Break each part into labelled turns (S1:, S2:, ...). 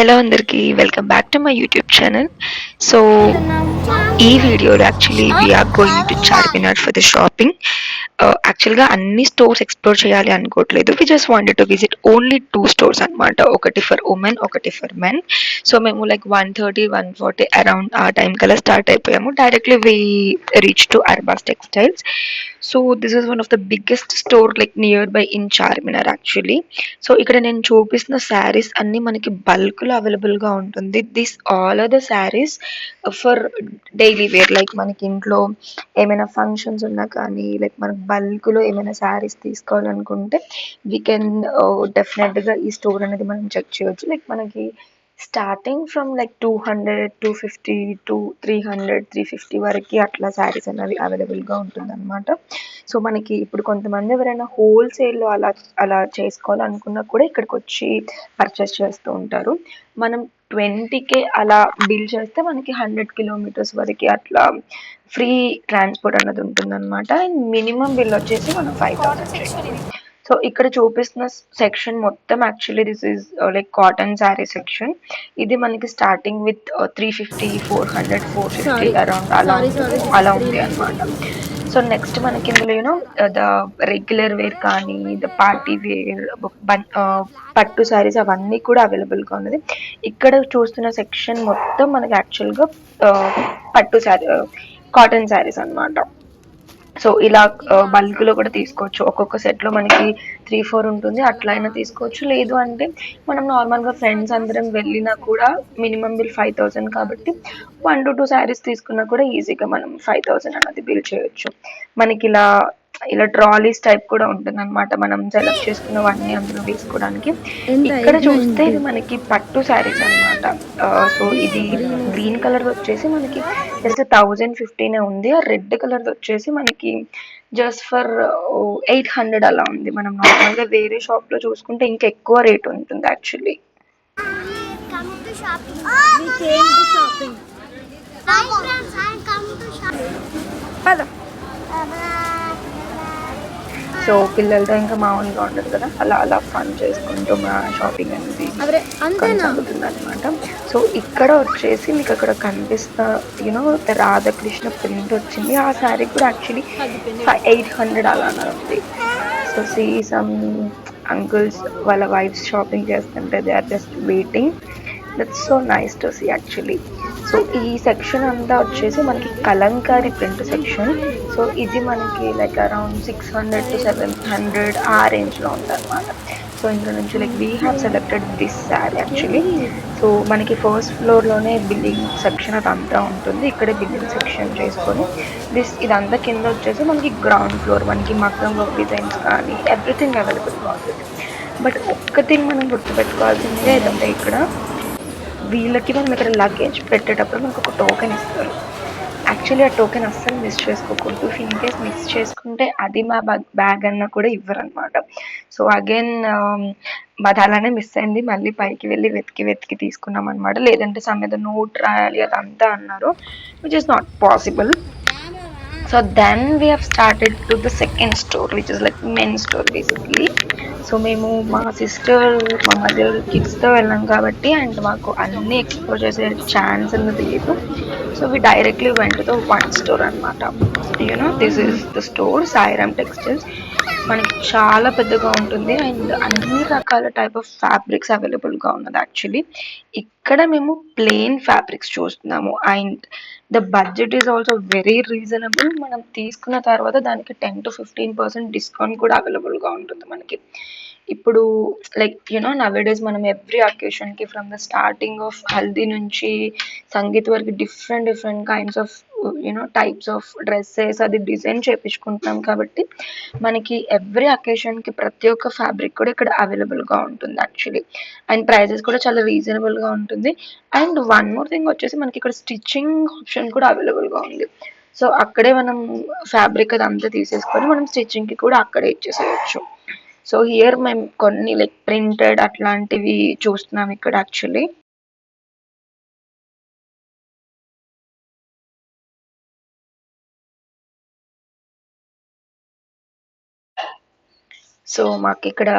S1: Hello అందరికీ welcome back to my YouTube channel. So ఈ వీడియోలో actually we are going to Charminar for the shopping. యాక్చువల్గా అన్ని స్టోర్స్ ఎక్స్ప్లోర్ చేయాలి అనుకోవట్లేదు. We just wanted to visit only 2 stores అనమాట. ఒకటి ఫర్ ఉమెన్, ఒకటి ఫర్ మెన్. సో మేము లైక్ 1:30, 1:40 అరౌండ్ ఆ టైం కల్లా స్టార్ట్ అయిపోయాము. Directly we reach to Arbaz textiles. So this is one of the biggest store like nearby in Charminar actually. So ఇక్కడ నేను చూపిస్తున్న శారీస్ అన్నీ మనకి బల్క్లో అవైలబుల్గా ఉంటుంది. This all are the saris for daily wear. Like మనకి ఇంట్లో ఏమైనా ఫంక్షన్స్ ఉన్నా కానీ లైక్ మనకు బల్క్లో ఏమైనా శారీస్ తీసుకోవాలనుకుంటే వీ కెన్ డెఫినెట్గా ఈ స్టోర్ అనేది మనం చెక్ చేయొచ్చు. లైక్ మనకి స్టార్టింగ్ ఫ్రమ్ లైక్ 200, 250 టు 300, 350 వరకు అట్లా శారీస్ అనేవి అవైలబుల్గా ఉంటుందన్నమాట. సో మనకి ఇప్పుడు కొంతమంది ఎవరైనా హోల్సేల్లో అలా అలా చేసుకోవాలనుకున్నా కూడా ఇక్కడికి వచ్చి పర్చేస్ చేస్తూ ఉంటారు. మనం 20K అలా బిల్ చేస్తే మనకి 100 కిలోమీటర్స్ వరకు అట్లా ఫ్రీ ట్రాన్స్పోర్ట్ అన్నది ఉంటుందన్నమాట. అండ్ మినిమం బిల్ వచ్చేసి మనం 5,000 చేయాలి. సో ఇక్కడ చూపిస్తున్న సెక్షన్ మొత్తం actually this is like cotton sari section. ఇది మనకి స్టార్టింగ్ విత్ 350, 400, 450 అరౌండ్ అలా ఉంది అనమాట. సో నెక్స్ట్ మనకి ఇందులో యూనో ద రెగ్యులర్ వేర్ కానీ ద పార్టీ వేర్, పట్టు శారీస్ అవన్నీ కూడా అవైలబుల్గా ఉన్నది. ఇక్కడ చూస్తున్న సెక్షన్ మొత్తం మనకి యాక్చువల్గా పట్టు శారీ, కాటన్ శారీస్ అనమాట. సో ఇలా బల్క్లో కూడా తీసుకోవచ్చు. ఒక్కొక్క సెట్లో మనకి 3-4 ఉంటుంది, అట్లా అయినా తీసుకోవచ్చు. లేదు అంటే మనం నార్మల్గా ఫ్రెండ్స్ అందరం వెళ్ళినా కూడా మినిమం బిల్ 5,000 కాబట్టి 1 to 2 శారీస్ తీసుకున్నా కూడా ఈజీగా మనం 5,000 అన్నది బిల్ చేయొచ్చు. మనకి ఇలా ట్రాలీస్ టైప్ కూడా ఉంటుంది అనమాట. మనం సెలెక్ట్ చేసుకున్నవన్నీ అందులో వేసుకోవడానికి. ఇక్కడ చూస్తే ఇది మనకి పట్టు శారీస్ అనమాట. సో ఇది గ్రీన్ కలర్ వచ్చేసి మనకి జస్ట్ 1,015 ఉంది. ఆ రెడ్ కలర్ వచ్చేసి మనకి జస్ట్ ఫర్ 800 అలా ఉంది. మనం నార్మల్గా వేరే షాప్ లో చూసుకుంటే ఇంకా ఎక్కువ రేట్ ఉంటుంది యాక్చువల్లీ. సో పిల్లలతో ఇంకా మామూలుగా ఉండదు కదా, అలా అలా ఫన్ చేసుకుంటూ మా షాపింగ్ అనేది కొనసాగుతుంది అనమాట. సో ఇక్కడ వచ్చేసి మీకు అక్కడ కనిపిస్తా యూనో రాధాకృష్ణ ప్రింట్ వచ్చింది. ఆ శారీ కూడా యాక్చువల్లీ 800 అలా ఉంది. సో సీ సమ్ అంకుల్స్ వాళ్ళ వైఫ్స్ షాపింగ్ చేస్తుంటే they are just waiting. That's so nice to see actually. So ఈ సెక్షన్ అంతా వచ్చేసి మనకి కలంకారీ ప్రింట్ సెక్షన్. సో ఇది మనకి లైక్ అరౌండ్ 600 to 700 ఆ రేంజ్లో ఉందన్నమాట. సో ఇందులో నుంచి like we have selected this sari actually. So మనకి ఫస్ట్ ఫ్లోర్లోనే బిల్డింగ్ సెక్షన్ అదంతా ఉంటుంది. ఇక్కడే బిల్డింగ్ సెక్షన్ చేసుకొని ఇదంతా కింద వచ్చేసి మనకి గ్రౌండ్ ఫ్లోర్. మనకి మగ్గం వర్క్ డిజైన్స్ కానీ ఎవ్రీథింగ్ అవైలబుల్గా ఉంటుంది. బట్ ఒక్కటి మనం గుర్తుపెట్టుకోవాల్సిందే ఏంటంటే ఇక్కడ వీళ్ళకి మనం ఇక్కడ లగేజ్ పెట్టేటప్పుడు మనకు ఒక టోకెన్ ఇస్తారు. యాక్చువల్లీ ఆ టోకెన్ అస్సలు మిస్ చేసుకోకూడదు. ఇన్ కేస్ మిస్ చేసుకుంటే అది మా బ్యాగ్ అన్నా కూడా ఇవ్వరు అనమాట. సో అగైన్ మాది అలానే మిస్ అయింది. మళ్ళీ పైకి వెళ్ళి వెతికి తీసుకున్నాం అనమాట. లేదంటే సమ్ మీద నోట్ రాయాలి అదంతా అన్నారు, which is not possible. So then we have started to the second store which is like men store basically. So మేము మా సిస్టర్, మా మదర్, కిడ్స్తో వెళ్ళాం కాబట్టి అండ్ మాకు అన్నీ ఎక్స్ప్లోర్ చేసే ఛాన్స్ అనేది లేదు. So we directly went to one store అనమాట. You know this is the store Sairam textiles. మనకి చాలా పెద్దగా ఉంటుంది అండ్ అన్ని రకాల టైప్ ఆఫ్ ఫ్యాబ్రిక్స్ అవైలబుల్గా ఉన్నది యాక్చువల్లీ. ఇక్కడ మేము ప్లెయిన్ ఫ్యాబ్రిక్స్ చూస్తున్నాము and the budget is also very reasonable. మనం తీసుకున్న తర్వాత దానికి 10 to 15% డిస్కౌంట్ కూడా అవైలబుల్గా ఉంటుంది మనకి. ఇప్పుడు లైక్ యూనో నవేడేస్ మనం ఎవ్రీ అకేషన్కి from the starting of haldi నుంచి సంగీత్ వరకు different kinds of you know types of dresses అది డిజైన్ చేయించుకుంటున్నాం కాబట్టి మనకి ఎవ్రీ అకేషన్కి ప్రతి ఒక్క ఫ్యాబ్రిక్ కూడా ఇక్కడ అవైలబుల్గా ఉంటుంది యాక్చువల్లీ. అండ్ ప్రైజెస్ కూడా చాలా రీజనబుల్గా ఉంటుంది. అండ్ వన్ మోర్ థింగ్ వచ్చేసి మనకి ఇక్కడ స్టిచ్చింగ్ ఆప్షన్ కూడా అవైలబుల్గా ఉంది. సో అక్కడే మనం ఫ్యాబ్రిక్ అదంతా తీసేసుకొని మనం స్టిచ్చింగ్కి కూడా అక్కడే ఇచ్చేసేయచ్చు. సో హియర్ మేము కొన్ని లైక్ ప్రింటెడ్ అట్లాంటివి చూస్తున్నాం ఇక్కడ యాక్చువల్లీ. సో మాకు ఇక్కడ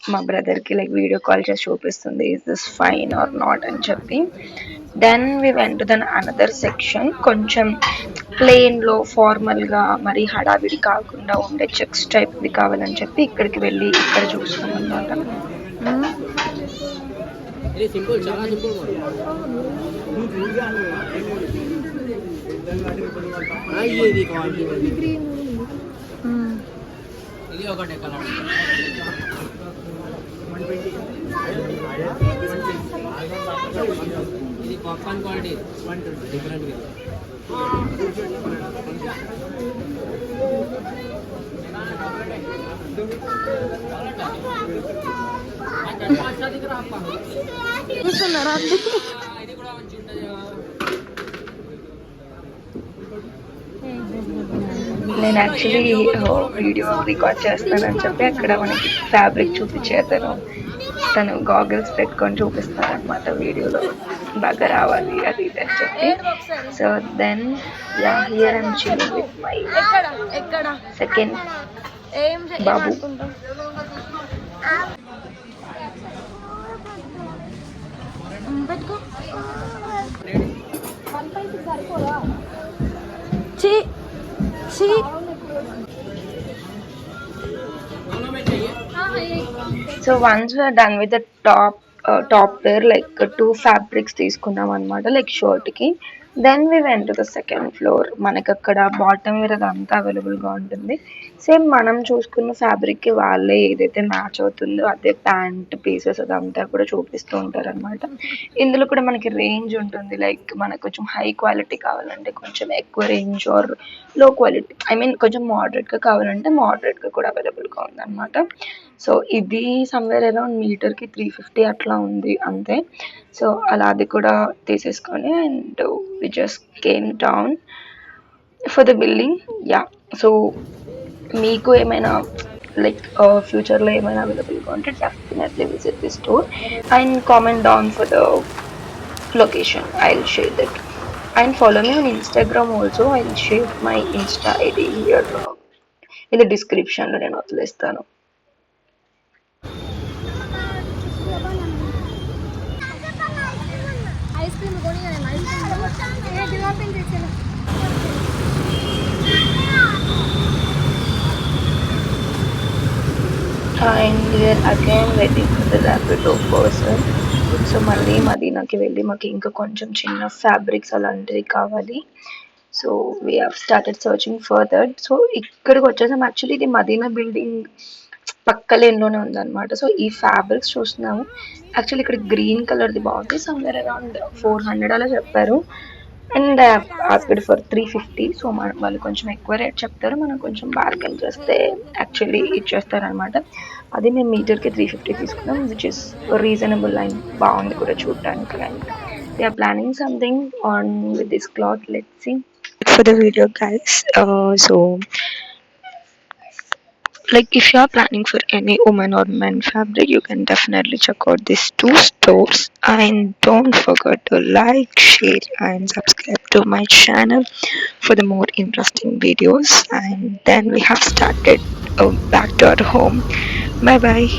S1: మా బ్రదర్కి లైక్ వీడియో కాల్ చేసి చూపిస్తుంది is this fine or not అని చెప్పి. Then we went to then another section, కొంచెం ప్లెయిన్లో ఫార్మల్గా మరి హడావిడి కాకుండా ఉండే చెక్స్ టైప్ది కావాలని చెప్పి ఇక్కడికి వెళ్ళి ఇక్కడ చూస్తాం అనమాట.
S2: ఇది ఒకటే కలర్. ఇది పాప్కార్న్ క్వాలిటీ డిఫరెంట్. ఇది కూడా మంచి ఉంటుంది.
S1: నేను యాక్చువల్లీ వీడియో రికార్డ్ చేస్తానని చెప్పి అక్కడ మనకి ఫ్యాబ్రిక్ చూపించేతను తను గాగుల్స్ పెట్టుకొని చూపిస్తారనమాట వీడియోలో బాగా రావాలి అది ఇది అని చెప్పి. So then here I'm chilling with my second బాబు. So once we are done with the top wear, like 2 fabrics తీసుకున్నాం అనమాట లైక్ షర్ట్ కి. Then we went to the second floor. మనకి అక్కడ బాటమ్ వేర్ అదంతా అవైలబుల్గా ఉంటుంది. సేమ్ మనం చూసుకున్న ఫ్యాబ్రిక్కి వాళ్ళే ఏదైతే మ్యాచ్ అవుతుందో అదే ప్యాంట్ పీసెస్ అదంతా కూడా చూపిస్తూ ఉంటారు అనమాట. ఇందులో కూడా మనకి రేంజ్ ఉంటుంది, లైక్ మనకు కొంచెం హై క్వాలిటీ కావాలంటే కొంచెం ఎక్కువ రేంజ్, ఆర్ లో క్వాలిటీ కొంచెం మోడరేట్గా కావాలంటే మోడరేట్గా కూడా అవైలబుల్గా ఉందన్నమాట. సో ఇది సమ్వేర్ అరౌండ్ మీటర్కి 350 అట్లా ఉంది అంతే. సో అలా అది కూడా తీసేసుకొని and we just came down for the building. Yeah, so మీకు ఏమైనా లైక్ ఫ్యూచర్లో ఏమైనా అవైలబుల్గా ఉంటే definitely visit the store and comment down for the location. I will share that and follow me on Instagram also. I will share my Insta ID here in the description లో నేను వదిలేస్తాను. And we are again waiting for the Rapido person. So మళ్ళీ మదీనాకి వెళ్ళి మాకు ఇంకా కొంచెం చిన్న fabrics అలాంటివి కావాలి. So we have started searching for that. So ఇక్కడికి వచ్చేసాం. యాక్చువల్లీ ఇది మదీనా బిల్డింగ్ పక్క లేన్లోనే ఉందన్నమాట. సో ఈ ఫ్యాబ్రిక్స్ చూస్తున్నాము. యాక్చువల్లీ ఇక్కడ గ్రీన్ కలర్ది బాగుంది, సమ్వేర్ అరౌండ్ 400 అలా చెప్పారు. And asked for 350. సో వాళ్ళు కొంచెం ఎక్కువ రేట్ చెప్తారు, మనం కొంచెం బార్గెన్ చేస్తే యాక్చువల్లీ ఇచ్చేస్తారనమాట. అది మేము మీటర్కి 350 తీసుకున్నాం, విచ్ ఇస్ రీజనబుల్ అండ్ బాగుంది కూడా చూడటానికి. And they are planning something on with this cloth. Let's see for the video guys. So like if you are planning for any woman or men fabric, you can definitely check out these 2 stores. And don't forget to like, share and subscribe to my channel for the more interesting videos. And then we have started back to our home. Bye bye.